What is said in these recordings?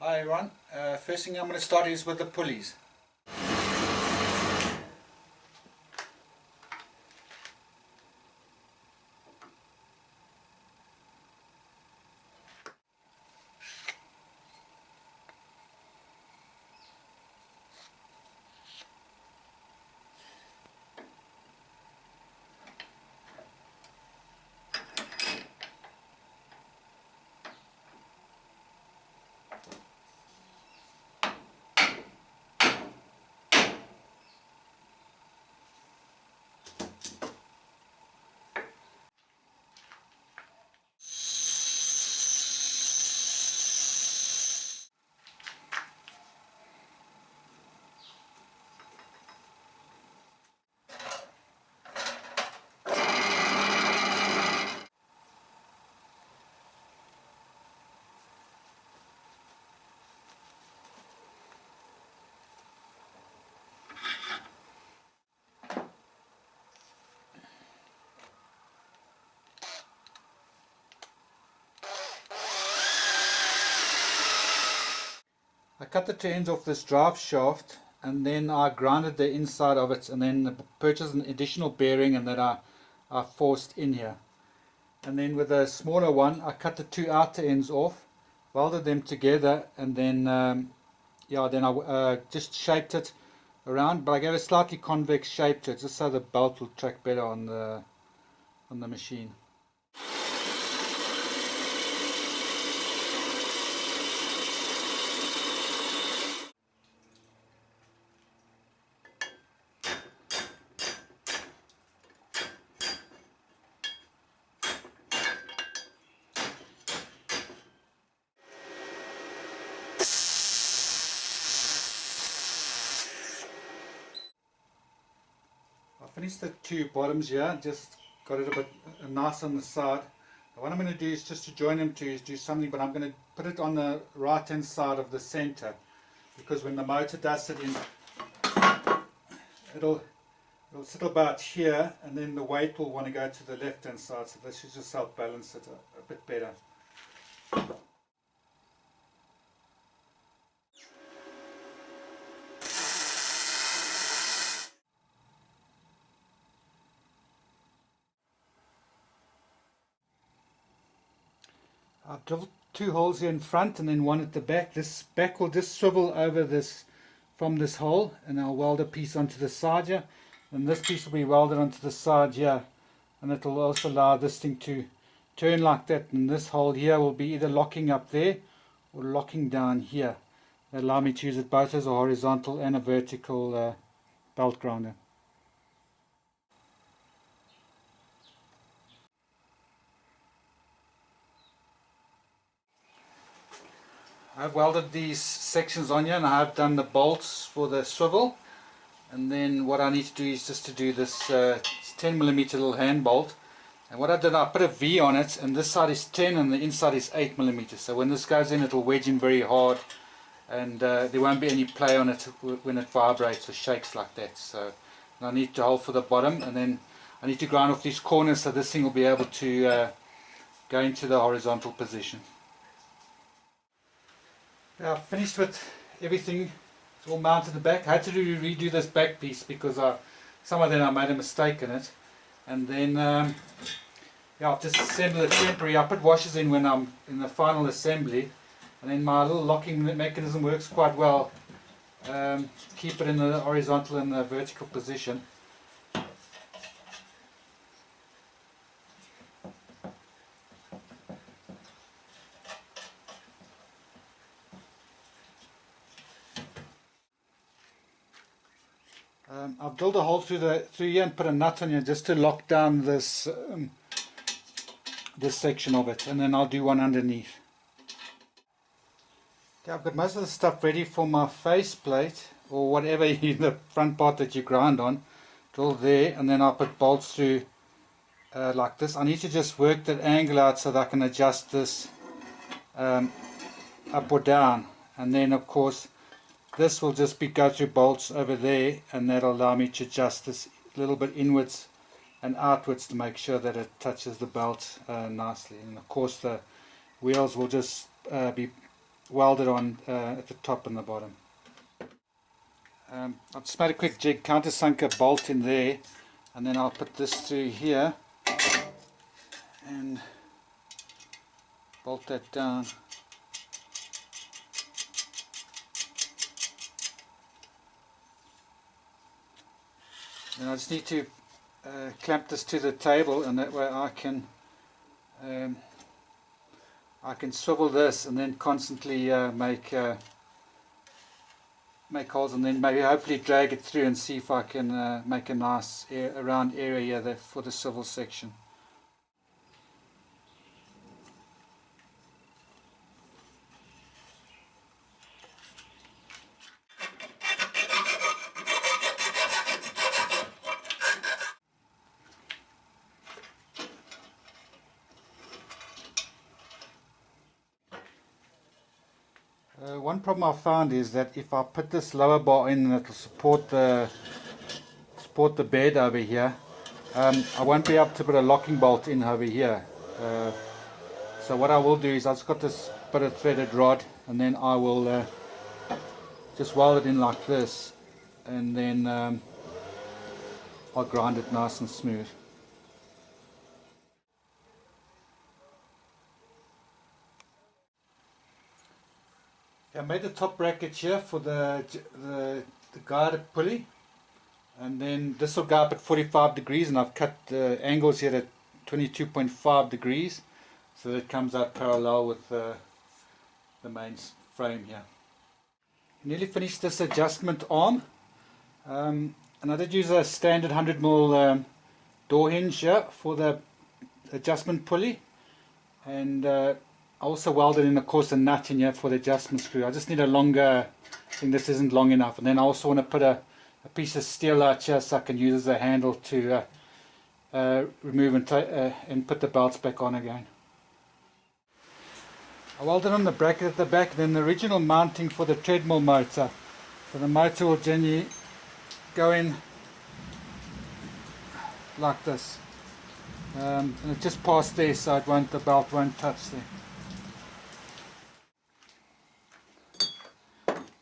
Hi everyone, first thing I'm going to start is with the pulleys. I cut the two ends off this drive shaft and then I grounded the inside of it and then purchased an additional bearing and that I forced in here. And then with a smaller one I cut the two outer ends off, welded them together, and then I just shaped it around, but I gave a slightly convex shape to it just so the belt will track better on the machine. I finished the two bottoms here, just got it a bit nice on the side. What I'm going to do is just to join them to do something, but I'm going to put it on the right hand side of the center, because when the motor does sit in, it'll sit about here, and then the weight will want to go to the left hand side, so this should just help balance it a bit better. I've drilled two holes here in front and then one at the back. This back will just swivel over this from this hole, and I'll weld a piece onto the side here, and this piece will be welded onto the side here, and it will also allow this thing to turn like that, and this hole here will be either locking up there or locking down here. They allow me to use it both as a horizontal and a vertical belt grinder. I've welded these sections on here, and I've done the bolts for the swivel, and then what I need to do is just to do this 10mm little hand bolt. And what I did, I put a V on it, and this side is 10 and the inside is 8mm, so when this goes in it will wedge in very hard, and there won't be any play on it when it vibrates or shakes like that. So I need to hold for the bottom, and then I need to grind off these corners so this thing will be able to go into the horizontal position. I've finished with everything. It's all mounted at the back. I had to redo this back piece because some of them I made a mistake in it. And then I've just assembled it temporary. I put washers in when I'm in the final assembly, and then my little locking mechanism works quite well. Keep it in the horizontal and the vertical position. I've drilled a hole through here and put a nut on here just to lock down this section of it, and then I'll do one underneath. Okay, I've got most of the stuff ready for my face plate or whatever in the front part that you grind on. Drill there, and then I'll put bolts through like this. I need to just work that angle out so that I can adjust this up or down, and then of course this will just go through bolts over there, and that'll allow me to adjust this a little bit inwards and outwards to make sure that it touches the belt nicely. And of course the wheels will just be welded on at the top and the bottom. I've just made a quick jig, countersunk a bolt in there, and then I'll put this through here and bolt that down. And I just need to clamp this to the table, and that way I can swivel this and then constantly make holes, and then maybe hopefully drag it through and see if I can make a nice round area there for the swivel section. One problem I found is that if I put this lower bar in, it will support the bed over here. I won't be able to put a locking bolt in over here. So what I will do is I've just got this bit of threaded rod, and then I will just weld it in like this, and then I'll grind it nice and smooth. I made the top bracket here for the guided pulley, and then this will go up at 45 degrees, and I've cut the angles here at 22.5 degrees so that it comes out parallel with the main frame here. Nearly finished this adjustment arm, and I did use a standard 100mm door hinge here for the adjustment pulley, and I also welded in, of course, a nut in here for the adjustment screw. I just need a longer, I think this isn't long enough, and then I also want to put a piece of steel out here so I can use as a handle to remove and put the belts back on again. I welded on the bracket at the back, then the original mounting for the treadmill motor. So the motor will generally go in like this, and it just passed there, so the belt won't touch there.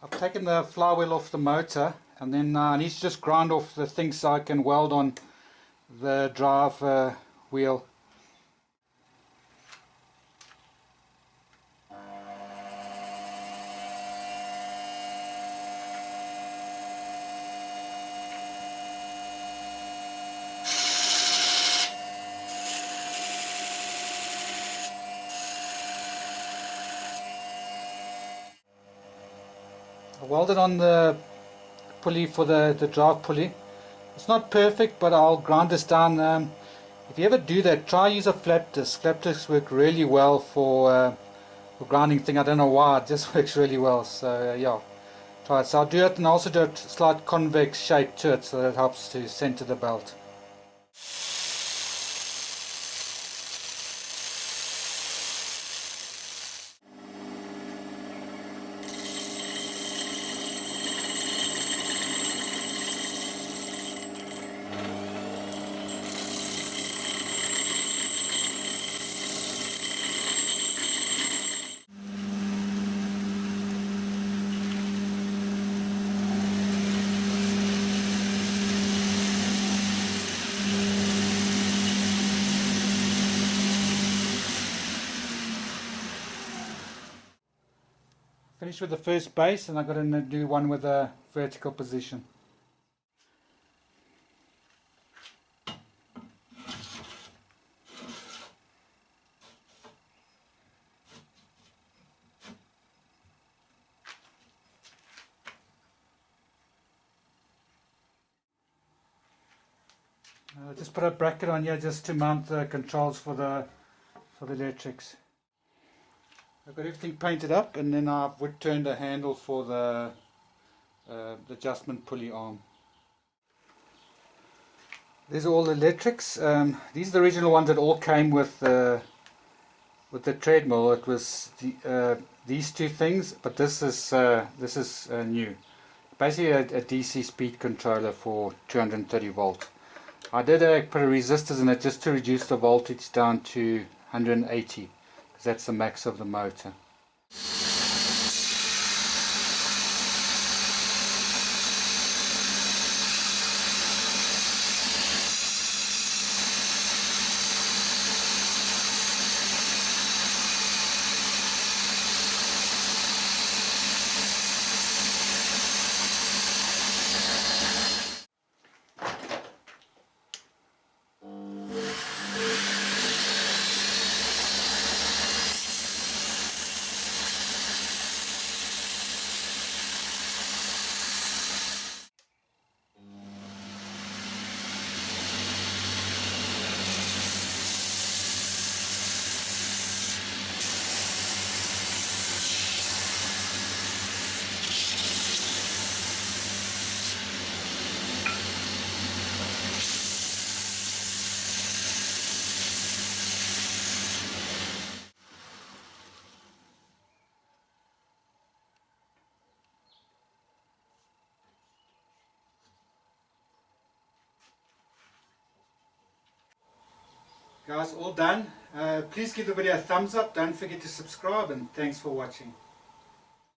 I've taken the flywheel off the motor, and then I need to just grind off the thing so I can weld on the drive wheel. I welded on the pulley for the drive pulley. It's not perfect, but I'll grind this down. If you ever do that, try use a flat disc. Flat discs work really well for grinding thing. I don't know why, it just works really well. So yeah, try it. So I'll do it, and also do a slight convex shape to it so that it helps to center the belt. Finished with the first base, and I've got to do one with a vertical position. Just put a bracket on here just to mount the controls for the electrics. I've got everything painted up, and then I've wood turned a handle for the adjustment pulley arm. These are all the electrics. These are the original ones that all came with the treadmill. It was these two things, but this is new. Basically a DC speed controller for 230 volt. I did put a resistors in it just to reduce the voltage down to 180, because that's the max of the motor. Guys, all done. Please give the video a thumbs up. Don't forget to subscribe, and thanks for watching.